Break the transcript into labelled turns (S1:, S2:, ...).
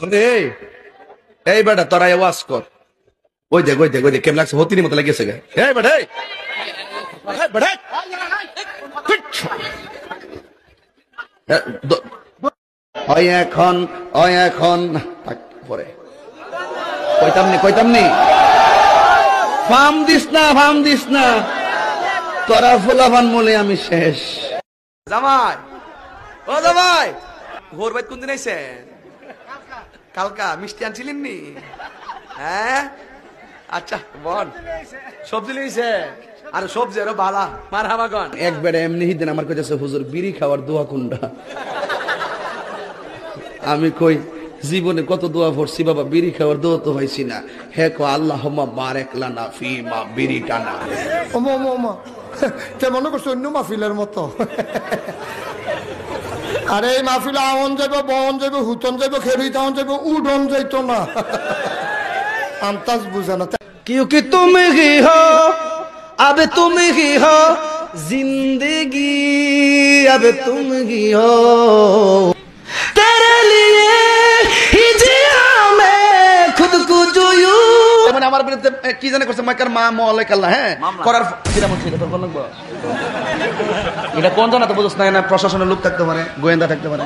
S1: এই এই বেটা তোরা ওয়াজ কর ওই দেখ ওই দেখ ওই দেখ কেমন লাগছে হতিনি মতো লাগিয়েছে গে এই বেটা এই বেটা ওই এখন পরে কইতামনি ফার্ম দিস না তোরা ফুলাফান মলে আমি শেষ জামাই ও জামাই ঘোর বাইত কোন দিন আইছেন কালকা মিষ্টি আনছিলেন নি হ্যাঁ আচ্ছা বল সবজি লইছে আর সবজি আরো বালা মার হাবাগন একবারে এমনি দিন আমার কইতেছে হুজুর বিড়ি খাওয়ার দোয়া কোনটা আমি কই জীবনে কত দোয়া পড়ছি বাবা বিড়ি খাওয়ার দোয়া তো হইছি না হে কো আল্লাহুম্মা বারিক লানা ফিমা বিড়ি টানা
S2: ওমা তে মনে করছো অন্য মাহফিলের মতো আরে এই মাহফিলে আওন যাইব বন যাইব হুতন যাইব খেরুই তাওন যাইব উডন যাইতো না আন্তাজ বুঝে না
S1: क्योंकि तुम ही हो अब तुम ही हो जिंदगी अब तुम ही हो तेरे लिए ही जिया मैं खुद को जोयू মানে আমার বিরুদ্ধে কি জানে করছে মাইকার মা মাওলাক আল্লাহ হ্যাঁ করার কিরামত ছিল তোর কোন লাগবে এটা কোন জানা তো বুঝছ না প্রশাসনের লোক থাকতে পারে গোয়েন্দা থাকতে পারে